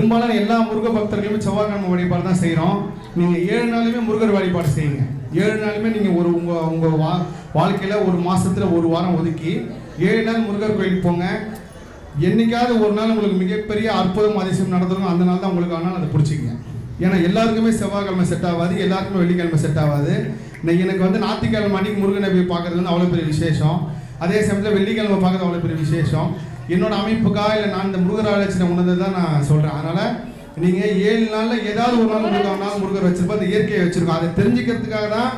பெரும்பாலான எல்லா முருக பக்தர்களுமே செவ்வாய்க்கிழமை வழிபாடு தான் செய்கிறோம். நீங்கள் 7 நாளுமே முருகர் வழிபாடு செய்யுங்க. 7 நாளுமே நீங்கள் உங்கள் வாழ்க்கையில் ஒரு மாதத்தில் ஒரு வாரம் ஒதுக்கி 7 நாள் முருகர் கோயிலுக்கு போங்க. என்னைக்காவது ஒரு நாள் உங்களுக்கு மிகப்பெரிய அற்புதம் அதிசயம் நடந்துடும். அந்த நாள் தான் உங்களுக்கு ஆனால் அதை பிடிச்சிங்க. ஏன்னா எல்லாருக்குமே செவ்வாய்க்கிழமை செட் ஆகாது, எல்லாருக்குமே வெள்ளிக்கிழமை செட் ஆகாது. எனக்கு வந்து ஞாயிற்றுக்கிழமை அன்றைக்கி முருகனை போய் பார்க்குறது வந்து அவ்வளோ பெரிய விசேஷம். அதே சமயத்தில் வெள்ளிக்கிழமை பார்க்குறது அவ்வளோ பெரிய விசேஷம். என்னோட அமைப்புக்காக இல்லை நான் இந்த முருகர் ஆலோசனை உணர்ந்தது தான் நான் சொல்கிறேன். அதனால் நீங்கள் 7 நாளில் ஏதாவது ஒரு நாள் முருகர் வச்சிருப்போம், அந்த இயற்கையை வச்சுருக்கோம். அதை தெரிஞ்சுக்கிறதுக்காக தான்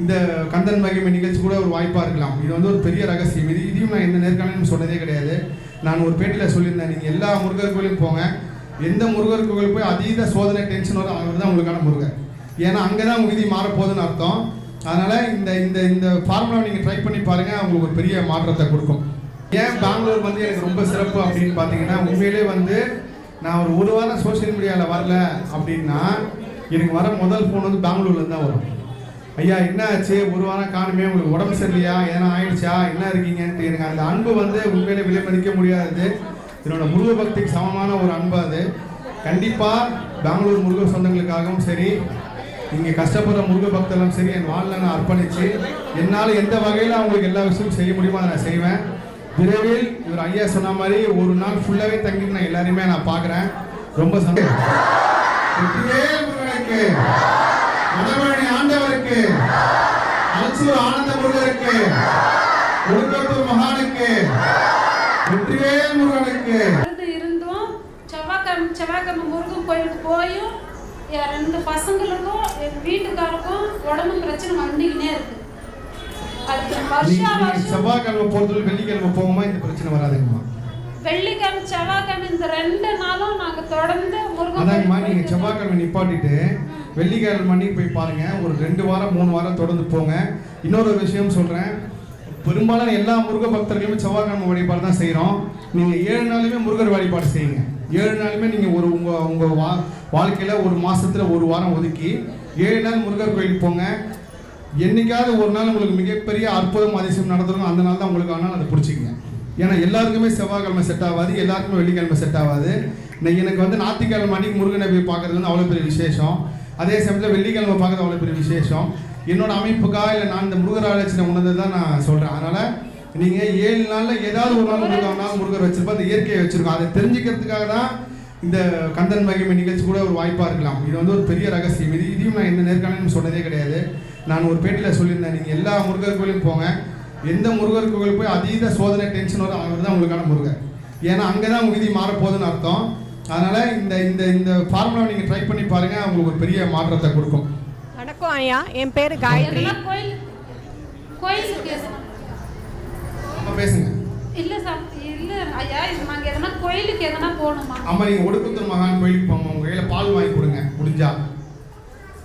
இந்த கந்தன் மகிமை நிகழ்ச்சி கூட ஒரு வாய்ப்பாக இருக்கலாம். இது வந்து ஒரு பெரிய ரகசியம். இதையும் நான் எந்த நேர்காணலும் சொன்னதே கிடையாது. நான் ஒரு பேட்டியில் சொல்லியிருந்தேன், நீங்கள் எல்லா முருகர் கோயிலும் போங்க. எந்த முருகர் கோயில் போய் அதீத சோதனை டென்ஷன் வரும், அவர் தான் உங்களுக்கான முருகர். ஏன்னா அங்கே தான் உங்கள் விதி மாறப்போகுதுன்னு அர்த்தம். அதனால் இந்த இந்த இந்த ஃபார்முலாவை நீங்கள் ட்ரை பண்ணி பாருங்கள், உங்களுக்கு ஒரு பெரிய மாற்றத்தை கொடுக்கும். ஏன் பெங்களூர் வந்து எனக்கு ரொம்ப சிறப்பு அப்படின்னு பார்த்தீங்கன்னா, உண்மையிலே வந்து நான் ஒரு வாரம் சோஷியல் மீடியாவில் வரல அப்படின்னா எனக்கு வர முதல் ஃபோன் வந்து பெங்களூர்லேருந்து தான் வரும். ஐயா என்ன ஆச்சு, ஒரு வாரம் காணுமே, உங்களுக்கு உடம்பு சரியில்லையா, எதனா ஆயிடுச்சா, என்ன இருக்கீங்கன்ட்டு. எனக்கு அந்த அன்பு வந்து உண்மையிலே விலை மதிக்க முடியாது. என்னோட முருக பக்திக்கு சமமான ஒரு அன்பு அது. கண்டிப்பாக பெங்களூர் முருக சொந்தங்களுக்காகவும் சரி, இங்கே கஷ்டப்படுற முருக பக்தர்களும் சரி, என் வாழ்நாள் நான் அர்ப்பணித்து என்னால் எந்த வகையில் அவங்களுக்கு எல்லா விஷயமும் செய்ய முடியுமோ அதை நான் செய்வேன். விரைவில் இவர் ஐயா சொன்ன மாதிரி ஒரு நாள் ஃபுல்லாகவே தங்கிட்டு நான் எல்லாருமே நான் பார்க்குறேன். ரொம்ப சந்தோஷம். ஆண்டவருக்கு, அலசூர் ஆனந்த முருகருக்கு, ஒடுக்கத்தூர் மகானுக்கு, வெற்றிவேல் முருகனுக்கு இருந்தும் செவ்வாய்க்கிழமை முருகன் கோயிலுக்கு போயும் 2 பசங்களுக்கும் என் வீட்டுக்காருக்கும் உடம்பு பிரச்சனை வந்துக்கினே இருக்கு. செவ்வாய்க்கிழமை போறது வெள்ளிக்கிழமை போகுமா இந்த பிரச்சனை வராதுங்கம்மா? வெள்ளிக்கிழமை செவ்வாய்க்கிழமை இந்த 2 நாளும் நாங்க தொடர்ந்து முருகன். அதாங்கம்மா, நீங்க செவ்வாய்க்கிழமை நிப்பாட்டிட்டு வெள்ளிக்கிழமை அன்னைக்கு போய் பாருங்க. ஒரு 2 வாரம் 3 வாரம் தொடர்ந்து போங்க. இன்னொரு விஷயம் சொல்றேன், பெரும்பாலான எல்லா முருக பக்தர்களுமே செவ்வாய்க்கிழமை வழிபாடு தான் செய்கிறோம். நீங்கள் 7 நாளுமே முருகர் வழிபாடு செய்யுங்க. 7 நாளுமே நீங்கள் உங்கள் வாழ்க்கையில் ஒரு மாதத்தில் ஒரு வாரம் ஒதுக்கி 7 நாள் முருகர் கோயிலுக்கு போங்க. என்னைக்காவது ஒரு நாள் உங்களுக்கு மிகப்பெரிய அற்புதம் அதிசயம் நடந்துடும். அந்த நாள் தான் உங்களுக்கு ஆனால் அதை பிடிச்சிங்க. ஏன்னா எல்லாருக்குமே செவ்வாய்க்கிழமை செட் ஆகாது, எல்லாருக்குமே வெள்ளிக்கிழமை செட் ஆகாது. எனக்கு வந்து ஞாயிற்றுக்கிழமை அன்றைக்கி முருகனை போய் பார்க்குறது வந்து அவ்வளோ பெரிய விசேஷம். அதே சமயத்தில் வெள்ளிக்கிழமை பார்க்குறது அவ்வளோ பெரிய விசேஷம். என்னோட அமைப்புக்காக இல்லை நான் இந்த முருகர் ஆலோசனை உணர்ந்தது தான் நான் சொல்கிறேன். அதனால் நீங்கள் 7 நாளில் ஏதாவது ஒரு நாள் முருகர் வச்சிருப்போம், அந்த இயற்கையை வச்சுருக்கோம். அதை தெரிஞ்சுக்கிறதுக்காக தான் இந்த கந்தன் மகிமை நிகழ்ச்சி கூட ஒரு வாய்ப்பாக இருக்கலாம். இது வந்து ஒரு பெரிய ரகசியம். இதையும் நான் எந்த நேர்காணலும் சொன்னதே கிடையாது. நான் ஒரு பேட்டியில் சொல்லியிருந்தேன், நீங்கள் எல்லா முருகர் கோயிலும் போங்க. எந்த முருகர் கோயில் போய் அதீத சோதனை டென்ஷன் வரும், அவர் தான் உங்களுக்கான முருகர். ஏன்னா அங்கே தான் உங்கள் விதி மாறப்போகுதுன்னு அர்த்தம். அதனால் இந்த இந்த இந்த ஃபார்முலாவை நீங்கள் ட்ரை பண்ணி பாருங்கள், உங்களுக்கு ஒரு பெரிய மாற்றத்தை கொடுக்கும். வணக்கம் ஐயா, என் பேர் காயத்ரி. பேசுங்க. இல்லை சார், இல்லை ஐயா, நாங்கள் எதனா கோயிலுக்கு எதனா போகணுமா? ஆமாம், நீங்கள் ஒடுக்கத்தூர் மகான் கோயிலுக்கு போங்க. உங்கள் கையில் பால் வாங்கி கொடுங்க முடிஞ்சா.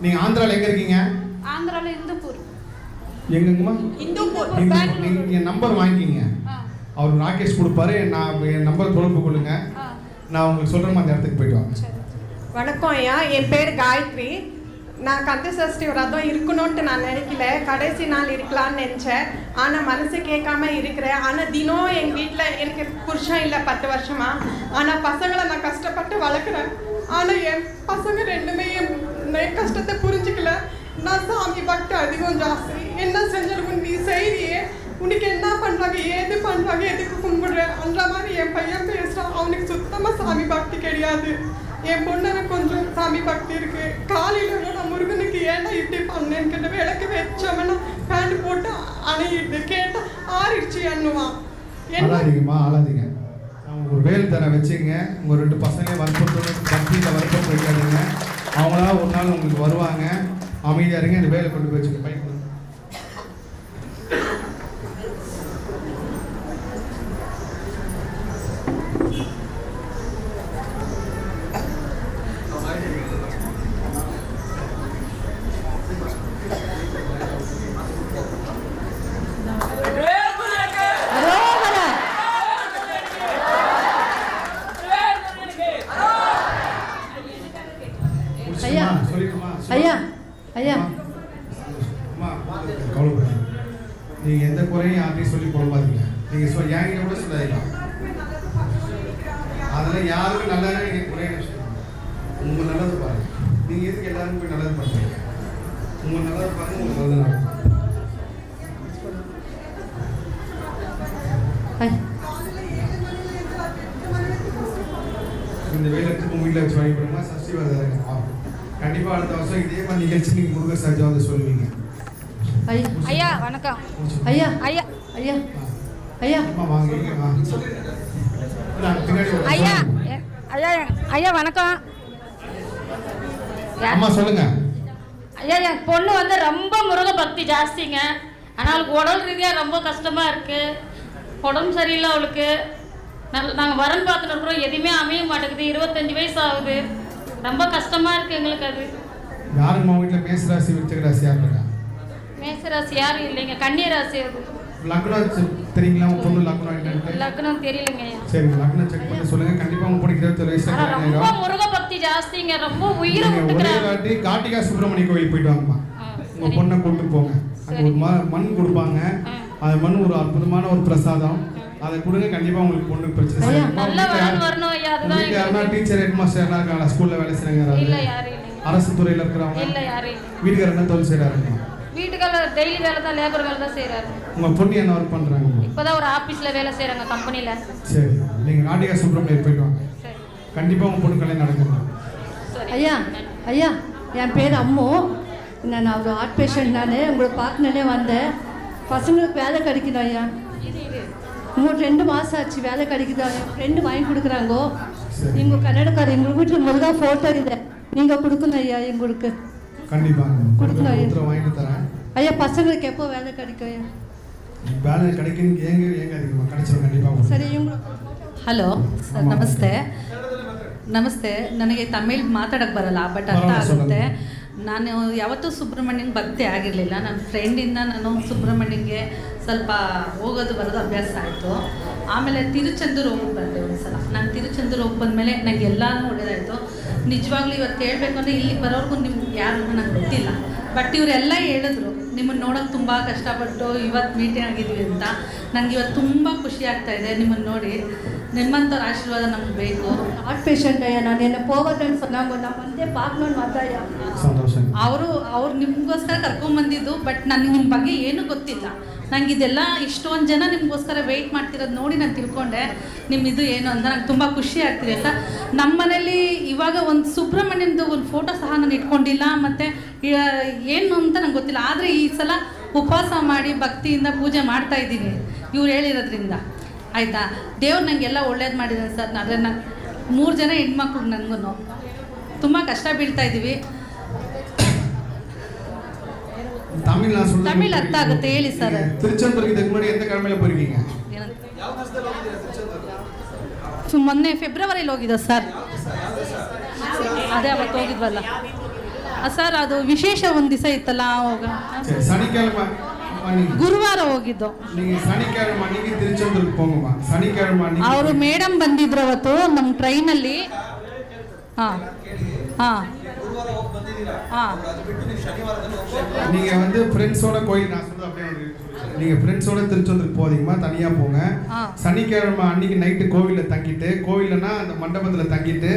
நீங்கள் ஆந்திராவில் எங்கே இருக்கீங்க? ஆந்திராவில் இந்துப்பூர். எங்கங்கம்மா? இந்துப்பூர். நீங்கள் நம்பர் வாங்கிக்கிங்க, அவர் ராகேஷ் கொடுப்பாரு. என் நம்பர் தொடர்பு கொள்ளுங்க. நான் உங்களுக்கு சொல்கிறேன், அந்த இடத்துக்கு போயிட்டு வாங்க. வணக்கம் ஐயா, என் பேர் காயத்ரி. நான் கந்த சஷ்டி விரதம் இருக்கணும்ட்டு நான் நினைக்கல. கடைசி நாள் இருக்கலான்னு நினச்சேன். ஆனால் மனசு கேட்காம இருக்கிறேன். ஆனால் தினம் எங்கள் வீட்டில் எனக்கு புருஷன் இல்லை 10 வருஷமா. ஆனால் பசங்களை நான் கஷ்டப்பட்டு வளர்க்குறேன். ஆனால் என் பசங்க 2மே என் கஷ்டத்தை புரிஞ்சுக்கல. நான் சாமி பக்தி அதிகம் ஜாஸ்தி. என்ன செஞ்சிருக்கும் நீ செய்தியே, உனக்கு என்ன பண்ணுறாங்க, ஏது பண்ணுறாங்க, எதுக்கு கும்பிடுறேன் அந்த மாதிரி என் பையன் பேசுகிறான். அவனுக்கு சுத்தமாக சாமி பக்தி கிடையாது. என் பொண்ணு கொஞ்சம் சாமி பக்தி இருக்கு. காலையில் நான் முருகனுக்கு ஏன்னா இப்படி பண்ணேன்னு கேட்ட விளக்கு வச்சோம்னா பேண்ட் போட்டு அணையிட்டு கேட்டால் ஆறிடுச்சு எண்ணுவான். ஆளாதீங்க. ஒரு வேல் தர வச்சுங்க. உங்கள் 2 பசங்க வற்புறுத்தோட பக்தியில் வற்புறுத்த வைக்காதீங்க. அவங்களா ஒரு நாள் உங்களுக்கு வருவாங்க. அமைதியாக இருங்க. இந்த வேலை கொண்டு போய் வச்சுங்க. பைக் ஐயா ஐயா நீங்கள் எந்த குறையும் யார்ட்டையும் சொல்லி குழம்பாதீங்க. நீங்கள் என்கிட்ட கூட சொல்லாதீங்க. அதில் யாருக்கும் நல்லா நீங்கள் குறைய நல்லது நடக்கும். இந்த வேலைக்கு உங்க வீட்டில் வச்சு வழிபடுமா சஷ்டி விரதம் கண்டிப்பாக அடுத்த வருஷம் இதே மாதிரி நிகழ்ச்சி நீங்கள் முருகர் சாட்சியாக வந்து சொல்லுவீங்க. ஐயா வணக்கம். ஐயா ஐயா ஐயா ஐயா அம்மா வாங்க இங்க வாங்க. பின்னாடி ஐயா ஐயா ஐயா வணக்கம். அம்மா சொல்லுங்க. ஐயா என் பொண்ணு வந்து ரொம்ப முருக பக்தி ஜாஸ்திங்க. ஆனால் அவளுக்கு உடல் ரீதியாக ரொம்ப கஷ்டமாக இருக்குது. உடம்பு சரியில்லை அவளுக்கு. நாங்கள் வரன் பார்த்துட்டு இருக்கிறோம், எதுவுமே அமைய மாட்டேங்குது. 25 வயசு ஆகுது. ரொம்ப கஷ்டமாக இருக்குது எங்களுக்கு. அது யாருங்க உங்க வீட்டில் மேசராசி விருச்சிக ராசி யார் இருக்கா? மேசராசி யாரும் இல்லைங்க, கன்னி ராசி. அது லக்னம் தெரியுங்களா உங்க பொண்ணு லக்னம் என்னன்னு? லக்னம் தெரியலங்க. சரிங்க, லக்னம் செக் பண்ணி சொல்லுங்க. கண்டிப்பா உங்க பொண்ணு 27 வயசு ரொம்ப முருக பக்தி ஜாஸ்திங்க. ரொம்ப உயிரை ஒரே விட்டுக்கிறாங்க. வாட்டி கார்த்திகா சுப்பிரமணிய கோயில் போயிட்டு வாங்கம்மா. உங்க பொண்ணை கூட்டு போங்க. அங்க ஒரு மண் கொடுப்பாங்க. அது மண் ஒரு அற்புதமான ஒரு பிரசாதம். அதை கொடுங்க, கண்டிப்பா உங்களுக்கு பொண்ணுக்கு பிரச்சனை ஐயா, நல்ல வரணும் ஐயா. அதுதான் யாருன்னா டீச்சர் ஹெட் மாஸ்டர் யாரா இருக்காங்களா? ஸ்கூல்ல வேலை செய்றாங்க இல்ல, யாராவது? யாரும் இல்லைங்க. அரசு துறையில இருக்கிறவங்க? இல்ல, யாரும் இல்லை. வீட்டுக்காரர் என்ன தொழில் செய்றாருங்க? வீட்டுக்காரர் டெய்லி வேலை தான், லேபர் வேலை தான் செய்யறாரு. உங்க பொண்ணு என்ன ஒர்க் பண்றாங்க? இப்பதான் ஒரு ஆபீஸ்ல வேலை செய்யறாங்க, கம்பெனில. சரி, நீங்க கார்த்திகா சுப்பிரமணியர் போயிட்டு வாங்க. சரி கண்டிப்பா உங்க பொண்ணு கல்யாணம் நடக்கும். சரி. ஐயா ஐயா என் பேர் அம்மு. நான் ஒரு ஹார்ட் பேஷண்ட். நான் உங்களை பார்க்கணுன்னே வந்தேன். பசங்களுக்கு வேலை கிடைக்கணும் ஐயா. இன்னும் 2 மாதம் ஆச்சு வேலை கிடைக்குதா? என் ஃப்ரெண்டு வாங்கி கொடுக்குறாங்கோ. நீங்கள் கன்னடக்காரர், எங்கள் வீட்டில் முருகா ஃபோட்டோ இல்லை, நீங்கள் கொடுக்கணும் ஐயா எங்களுக்கு. கண்டிப்பா கொடுக்கணும் ஐயா. உத்தரவு வாங்கிட்டு தரேன். ஐயா பசங்களுக்கு எப்போ வேலை கிடைக்கும் ஐயா? வேலை கிடைக்கும் ஏங்க அதிகமாக கிடைச்சிடும் கண்டிப்பாக. ಸರಿ ಇವ್ರು ಹಲೋ ಸರ್, ನಮಸ್ತೆ. ನಮಸ್ತೆ. ನನಗೆ ತಮಿಳ್ ಮಾತಾಡೋಕ್ಕೆ ಬರಲ್ಲ, ಬಟ್ ಅರ್ಥ ಆಗುತ್ತೆ. ನಾನು ಯಾವತ್ತೂ ಸುಬ್ರಹ್ಮಣ್ಯಂಗೆ ಭಕ್ತಿ ಆಗಿರಲಿಲ್ಲ. ನನ್ನ ಫ್ರೆಂಡಿಂದ ನಾನು ಸುಬ್ರಹ್ಮಣ್ಯಂಗೆ ಸ್ವಲ್ಪ ಹೋಗೋದು ಬರೋದು ಅಭ್ಯಾಸ ಆಯಿತು. ಆಮೇಲೆ ತಿರುಚಂದೂರು ಹೋಗಿ ಬಂದೆ ಒಂದು ಸಲ. ನಾನು ತಿರುಚಂದೂರು ಹೋಗಿ ಬಂದಮೇಲೆ ನನಗೆ ಎಲ್ಲನೂ ಒಳ್ಳೆಯದಾಯಿತು. ನಿಜವಾಗ್ಲೂ ಇವತ್ತು ಹೇಳ್ಬೇಕು ಅಂದರೆ ಇಲ್ಲಿ ಬರೋರ್ಗು ನಿಮ್ಗೆ ಯಾರು ನಂಗೆ ಗೊತ್ತಿಲ್ಲ, ಬಟ್ ಇವರೆಲ್ಲ ಹೇಳಿದ್ರು ನಿಮ್ಮನ್ನು ನೋಡೋಕೆ ತುಂಬ ಕಷ್ಟಪಟ್ಟು ಇವತ್ತು ಮೀಟಿಂಗ್ ಆಗಿದ್ವಿ ಅಂತ. ನನಗೆ ಇವತ್ತು ತುಂಬ ಖುಷಿ ಆಗ್ತಾಯಿದೆ ನಿಮ್ಮನ್ನು ನೋಡಿ. ನಿಮ್ಮಂಥವ್ರ ಆಶೀರ್ವಾದ ನಮ್ಗೆ ಬೇಕು. ಹಾರ್ಟ್ ಪೇಷಂಟ್ ಅಯ್ಯ, ನಾನು என்ன போகாதேன்னு சொன்னாங்க. நான் வந்தே பார்க்கணும்னு வந்தாயா. ಅವರು ನಿಮಗೋಸ್ಕರ ಕರ್ಕೊಂಬಂದಿದ್ದು, ಬಟ್ ನನಗೆ ನಿಮ್ಮ ಬಗ್ಗೆ ಏನೂ ಗೊತ್ತಿಲ್ಲ. ನಂಗೆ ಇದೆಲ್ಲ ಇಷ್ಟೊಂದು ಜನ ನಿಮಗೋಸ್ಕರ ವೆಯ್ಟ್ ಮಾಡ್ತಿರೋದು ನೋಡಿ ನಾನು ತಿಳ್ಕೊಂಡೆ ನಿಮ್ಮಿದು ಏನು ಅಂತ. ನಂಗೆ ತುಂಬ ಖುಷಿ ಆಗ್ತಿದೆ ಅಂತ. ನಮ್ಮ ಮನೇಲಿ ಇವಾಗ ಒಂದು ಸುಬ್ರಹ್ಮಣ್ಯಂದು ಒಂದು ಫೋಟೋ ಸಹ ನಾನು ಇಟ್ಕೊಂಡಿಲ್ಲ, ಮತ್ತು ಏನು ಅಂತ ನಂಗೆ ಗೊತ್ತಿಲ್ಲ. ಆದರೆ ಈ ಸಲ ಉಪವಾಸ ಮಾಡಿ ಭಕ್ತಿಯಿಂದ ಪೂಜೆ ಮಾಡ್ತಾ ಇದ್ದೀನಿ ಇವ್ರು ಹೇಳಿರೋದ್ರಿಂದ. ಆಯಿತಾ? ದೇವ್ರು ನನಗೆಲ್ಲ ಒಳ್ಳೇದು ಮಾಡಿದ್ದಾನೆ ಸರ್. ಆದರೆ ನಾನು 3 ಜನ ಹೆಣ್ಮಕ್ಳು, ನನಗೂ ತುಂಬ ಕಷ್ಟ ಬೀಳ್ತಾ ಇದ್ದೀವಿ. தமிழ் அர்த்தம் ஆகுது ಹೇಳಿ ಸರ್. திருச்செந்தூருக்கு இதுக்கு முன்னாடி எந்த கிழமையில போயிருக்கீங்க? ಮೊನ್ನೆ ಫೆಬ್ರವರಿಲಿ ಹೋಗಿದ್ದ ಸರ್. ಅದೇ ಅವತ್ತು ಹೋಗಿದ್ವಲ್ಲ ಸರ್. ಅದು ವಿಶೇಷ ಒಂದು ದಿವಸ ಇತ್ತಲ್ಲ ಅವಾಗ. சனிக்கிழமை ಗುರುವಾರ ಹೋಗಿದ್ದು. நீங்க சனிக்கிழமை அன்னைக்கு திருச்செந்தூருக்கு போங்கம்மா. சனிக்கிழமை அன்னைக்கு ಅವರು ಮೇಡಮ್ ಬಂದಿದ್ರು ಅವತ್ತು ನಮ್ಮ ಟ್ರೈನಲ್ಲಿ. ಹಾಂ ಹಾಂ ಹಾಂ. நீங்க வந்து ஃப்ரெண்ட்ஸோட கோயில், நான் சொல்றது அப்படியே நீங்க ஃப்ரெண்ட்ஸோட திருச்செந்தூருக்கு போதீங்கம்மா, தனியா போங்க. சனிக்கிழமை அன்னைக்கு நைட்டு கோவிலில் தங்கிட்டு, கோவிலனா அந்த மண்டபத்தில் தங்கிட்டு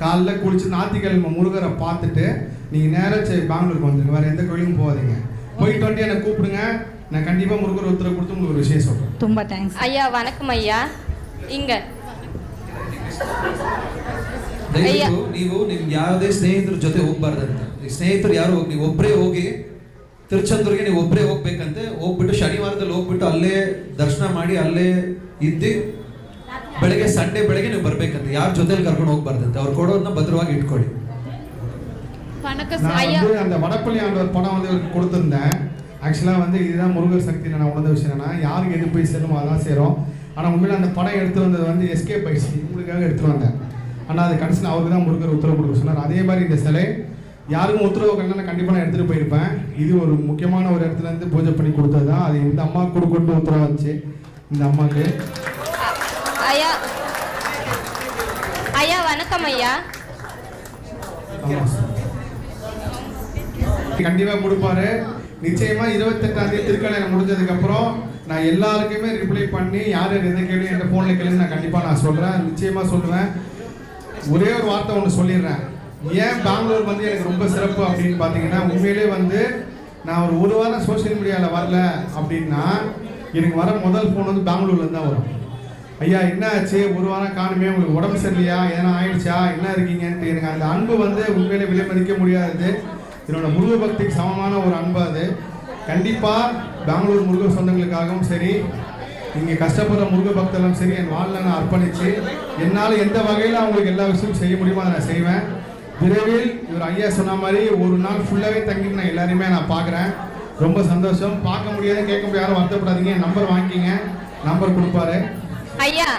காலைல குளிச்சு ஞாயிற்றுக்கிழமை முருகரை பார்த்துட்டு நீங்க நேராக பெங்களூருக்கு வந்துடுங்க. வேற எந்த கோயிலுக்கும் போகாதீங்க. போயிட்டு வந்து என்னை கூப்பிடுங்க. நான் கண்டிப்பா முருகர் உத்தரவு கொடுத்து உங்களுக்கு ஒரு விஷயம் சொல்றேன். ತುಂಬ ಥ್ಯಾಂಕ್ಸ್ ஐயா வணக்கம் ஐயா. இங்க ದಯವಿಟ್ಟು ನೀವು ನಿಮ್ಗೆ ಯಾವುದೇ ಸ್ನೇಹಿತರ ಜೊತೆ ಹೋಗ್ಬಾರ್ದಂತೆ. ಸ್ನೇಹಿತರು ಯಾರು ಹೋಗಿ, ನೀವು ಒಬ್ಬರೇ ಹೋಗಿ ತಿರುಚಂದೂರಿಗೆ ನೀವು ಒಬ್ಬರೇ ಹೋಗ್ಬೇಕಂತೆ. ಹೋಗ್ಬಿಟ್ಟು ಶನಿವಾರದಲ್ಲಿ ಹೋಗ್ಬಿಟ್ಟು ಅಲ್ಲೇ ದರ್ಶನ ಮಾಡಿ ಅಲ್ಲೇ ಇದ್ದು ಬೆಳಗ್ಗೆ ಸಂಡೇ ಬೆಳಗ್ಗೆ ನೀವು ಬರ್ಬೇಕಂತೆ. ಯಾರ ಜೊತೆಲಿ ಕರ್ಕೊಂಡು ಹೋಗ್ಬಾರ್ದಂತೆ. ಅವ್ರು ಕೊಡೋದನ್ನ ಭದ್ರವಾಗಿ ಇಟ್ಕೊಳ್ಳಿ. நான் வந்து அந்த வடப்பள்ளி ஆண்டவர் படம் வந்து இவருக்கு கொடுத்துருந்தேன். ஆக்சுவலாக வந்து இதுதான் முருகர் சக்தி. நான் உணர்ந்த விஷயம் என்னன்னா, யாருக்கு எது போய் சேருமோ அதான் சேரும். ஆனால் உண்மையில அந்த படம் எடுத்து வந்தது வந்து எஸ்கேப் ஆயிடுச்சு, உங்களுக்காக எடுத்துட்டு வந்தேன். ஆனால் அது கடைசியில் அவருக்கு தான் முருகர் உத்தரவு கொடுக்க சொன்னார். அதே மாதிரி இந்த சிலை யாருக்கும் உத்தரவு கண்ணா கண்டிப்பாக நான் எடுத்துகிட்டு போயிருப்பேன். இது ஒரு முக்கியமான ஒரு இடத்துல இருந்து பூஜை பண்ணி கொடுத்தது தான். அது இந்த அம்மா கொடுக்கட்டு உத்தரவு வந்துச்சு. இந்த அம்மாவுக்கு ஐயா ஐயா வணக்கம் ஐயா. கண்டிப்பாக கொடுப்பாரு நிச்சயமா. 28ஆம் தேதி திருக்கல்யாணம் முடிஞ்சதுக்கு அப்புறம் நான் எல்லாருக்குமே ரிப்ளை பண்ணி யார் எந்த கேள்வி என் ஃபோனில் கேள்வி நான் கண்டிப்பாக நான் சொல்கிறேன், நிச்சயமாக சொல்லுவேன். ஒரே ஒரு வார்த்தை ஒன்று சொல்லிடுறேன். ஏன் பெங்களூர் வந்து எனக்கு ரொம்ப சிறப்பு அப்படின்னு பார்த்தீங்கன்னா, உண்மையிலே வந்து நான் ஒரு வாரம் சோஷியல் மீடியாவில் வரல அப்படின்னா எனக்கு வர முதல் ஃபோன் வந்து பெங்களூர்லேருந்து தான் வரும். ஐயா என்ன ஆச்சு, ஒரு வாரம் காணுமே, உங்களுக்கு உடம்பு சரியில்லையா, எதனா ஆயிடுச்சா, என்ன இருக்கீங்கன்ட்டு. எனக்கு அந்த அன்பு வந்து உண்மையிலே விலை மதிக்க முடியாதது. என்னோட முருக பக்திக்கு சமமான ஒரு அன்பு அது. கண்டிப்பாக பெங்களூர் முருக சொந்தங்களுக்காகவும் சரி, இங்கே கஷ்டப்படுற முருக பக்தர்களும் சரி, என் வாழ்நாள் நான் அர்ப்பணித்து என்னால் எந்த வகையில் அவங்களுக்கு எல்லா விஷயமும் செய்ய முடியுமோ அதை நான் செய்வேன். விரைவில் இவர் ஐயா சொன்ன மாதிரி ஒரு நாள் ஃபுல்லாகவே தங்கி நான் எல்லாரையுமே நான் பார்க்குறேன். ரொம்ப சந்தோஷம். பார்க்க முடியாது, கேட்க முடியாது, யாரும் வருத்தப்படாதீங்க. என் நம்பர் வாங்கிக்கிங்க, நம்பர் கொடுப்பாரு ஐயா.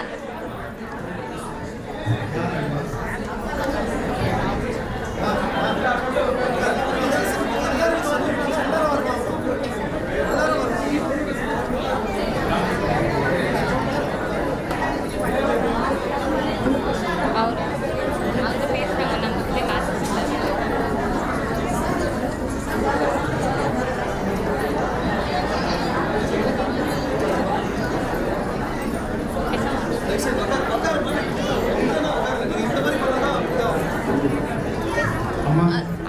அம்மா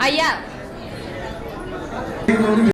ஐயா வந்து